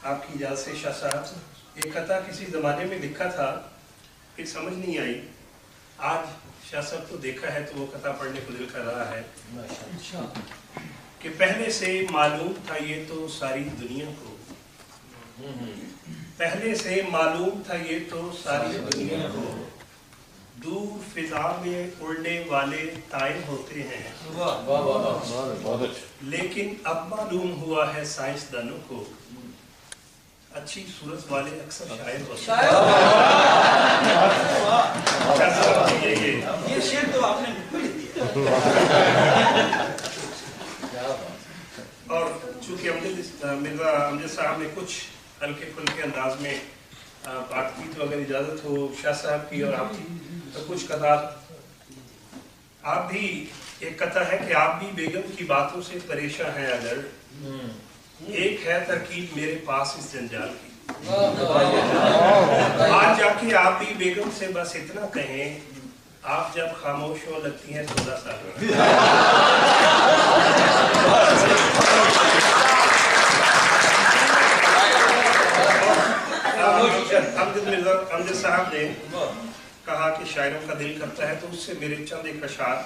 आपकी इजाज़त से शाह साहब, एक कथा किसी ज़माने में लिखा था, फिर समझ नहीं आई। आज शाह साहब को देखा है तो वो कथा पढ़ने को दिल कर रहा है कि पहले से मालूम था ये तो सारी दुनिया को, पहले से मालूम था ये तो सारी दुनिया को, दूर फिजा में उड़ने वाले ताए होते हैं, लेकिन अब मालूम हुआ है साइंसदानों को अच्छी सूरत वाले अक्सर शायर होते हैं। ये शेर तो आपने बिल्कुल ही दिया। और चूंकि मिर्जा अमजद साहब ने कुछ हल्के फुल्के अंदाज में बात की, तो अगर इजाजत हो शाह साहब की और आपकी, तो कुछ कथा आप भी, एक कथा है कि आप भी बेगम की बातों से परेशान हैं अगर, एक है तरकीब मेरे पास इस जंजाल की, आज जाके आप भी बेगम से बस इतना कहें, आप जब खामोश हो लगती हैं 14 साल। अमजद साहब ने कहा कि शायरों का दिल करता है, तो उससे मेरे चंद एक अशार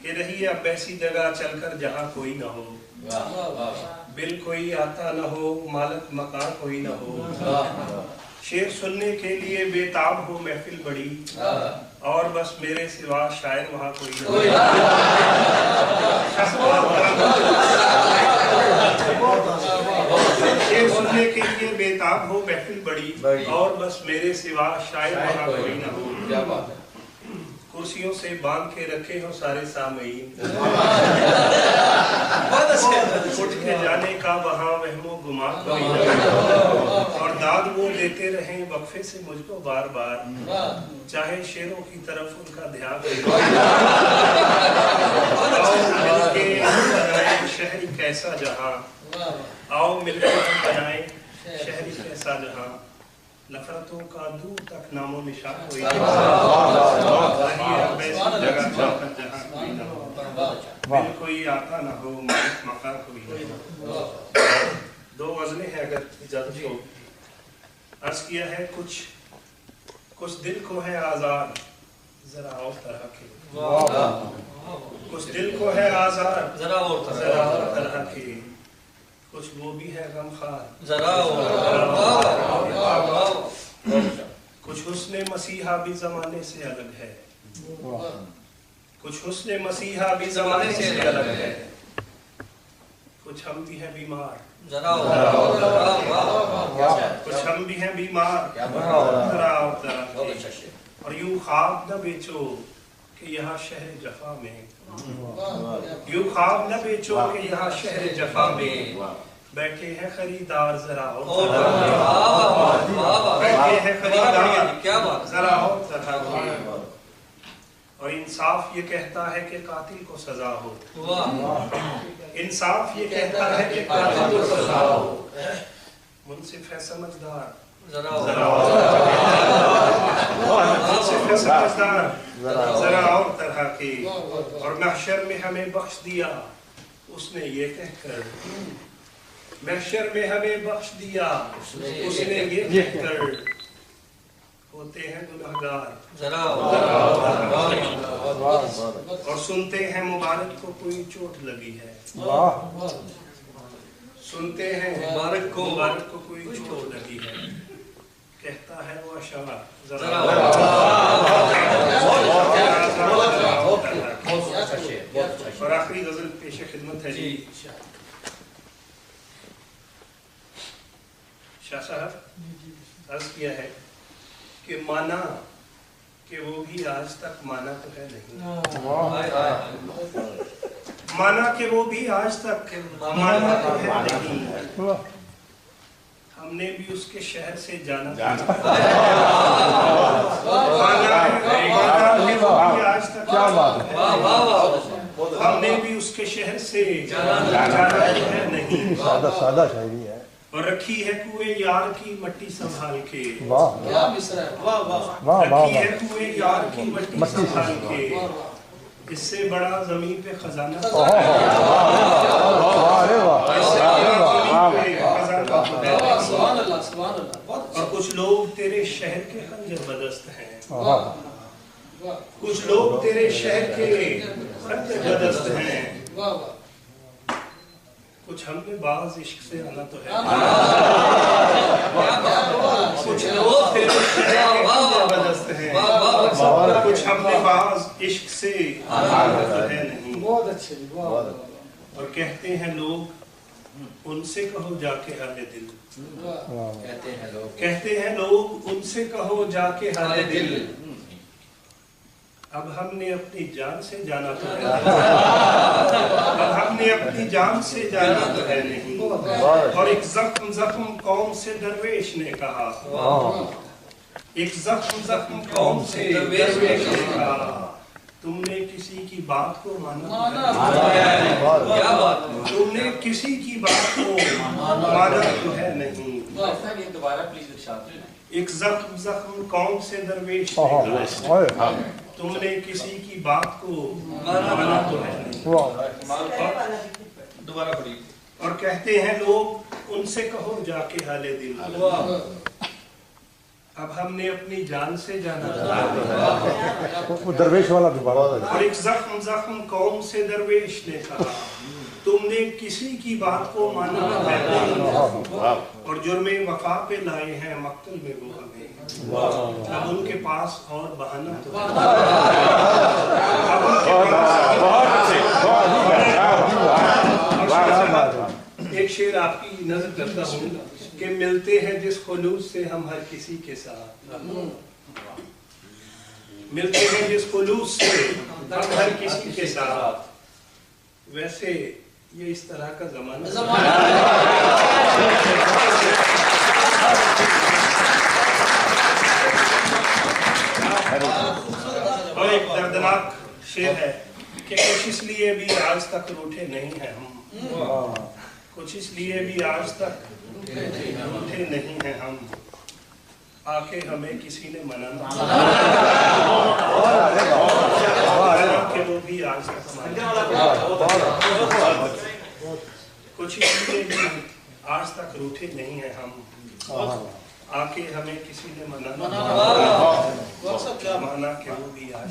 कि रही अब ऐसी जगह चलकर जहाँ कोई ना हो, बिल कोई आता न हो, मालक मकान कोई न हो, शेर सुनने के लिए बेताब हो महफिल बड़ी, और बस मेरे सिवा शायर वहाँ कोई न हो। शेर सुनने के लिए बेताब हो महफिल बड़ी, और बस मेरे सिवा शायर वहाँ कोई न हो। कुर्सियों से बांध के रखे हो सारे सामईन, उठ के जाने का वहाँ वहमो गुमान कोई न हो, और दाद वो देते रहे वक्फे से मुझको बार बार, चाहे शेरों की तरफ उनका ध्यान बनाए शहरी कैसा जहाँ, आओ मिलकर हम बनाए शहरी कैसा जहाँ, नफरतों का दूर तक नामो निशान कोई जगह कोई न हो, बिल कोई आता न हो, मालिक मकान कोई न हो। दो गज़लें हैं अगर इजाजत हो। अर्ज किया है कुछ दिल को है आजाद जरा और तरह के, कुछ दिल को है आजाद जरा और तरह के, कुछ वो भी है गमखार जरा और, कुछ हुस्ने मसीहा भी जमाने से अलग है, कुछ हुस्ने मसीहा भी जमाने से अलग है, कुछ हम भी हैं बीमार जरा और, कुछ हम भी हैं बीमार जरा और, और यूं ख्वाब न बेचो कि यहाँ शहर जफा में, यूं ख्वाब न बेचो कि यहाँ शहर जफा में, बैठे हैं खरीदार जरा और, बैठे हैं खरीदार जरा और, और इंसाफ ये कहता है कि कातिल को सजा हो, इंसाफ ये कहता है कि कातिल को सजा हो, मुंसिफ है समझदार जरा और तरह के, और महशर में हमें बख्श दिया उसने ये कहकर, महशर में हमें बख्श दिया उसने ये कहकर, होते हैं गुनहगार जरा और सुनते हैं मुबारक को कोई चोट लगी है, सुनते हैं मुबारक को कोई चोट लगी है, कहता है वो अशार जरा। और आखिरी गजल पेश खिदमत है जी शाह साहब। अर्ज किया है कि माना कि वो भी आज तक माना तो है नहीं, माना कि वो भी आज तक माना तो है नहीं, हमने भी उसके शहर से जाना, आज तक हमने भी उसके शहर से जाना है नहीं, सादा शायरी है, और रखी है कुएं यार की मट्टी संभाल के, क्या मिसरा है, वाह वाह, रखी है कुएं यार की मट्टी संभाल के, इससे बड़ा जमीन पे खजाना, वाह सुभान अल्लाह सुभान अल्लाह बहुत और कुछ लोग तेरे शहर के खंजर बदस्त हैं, वाह कुछ लोग तेरे शहर के खंजर बदस्त हैं, वाह वाह कुछ हमने बाज इश्क से आना तो है, वाह कुछ लोग तेरे शहर के खंजर बदस्त हैं, कुछ हमने बाज इश्क से आना तो है नहीं। बहुत अच्छे वाह और कहते हैं लोग उनसे कहो जाके हाले दिल, वाह कहते हैं लोग उनसे कहो जाके हाले दिल, अब हमने अपनी जान से जाना तो है, अब हमने अपनी जान से जाना तो है नहीं। और एक जख्म जख्म कौम से दरवेश ने कहा, एक जख्म जख्म कौम से दरवेश ने कहा, तुमने किसी की बात को माना, क्या बात तुमने किसी की बात को माना तो है नहीं। दोबारा प्लीज इरशाद एक जख्म जख्म कौम से दरवेश ने कहा, तुमने किसी की बात को माना तो है नहीं। दोबारा पढ़िए। और कहते हैं लोग उनसे कहो जाके हाले दिल, अब हमने अपनी जान से जाना वो दरवेश वाला दोबारा। और एक जख्म जख्म कौम से दरवेश ने कहा, तुमने किसी की बात को माना है नहीं। और जुर्मे वफा पे लाए हैं मक्तल में वो हमें, अब उनके पास और बहाना तो अब एक शेर आपकी नजर करता हूँ कि मिलते हैं जिस खुलूस से हम हर किसी के साथ, मिलते हैं जिस खुलूस से हम हर किसी के साथ, वैसे ये इस तरह का जमाना और एक दर्दनाक शेर है कि कुछ इसलिए भी आज तक रूठे नहीं हैं हम, कुछ इसलिए भी आज तक रूठे नहीं हैं हम, आके हमें किसी ने मनाना कि वो भी आज तक कुछ इसलिए भी आज तक रूठे नहीं हैं हम, आके हमें किसी ने मनाना माना कि वो भी आज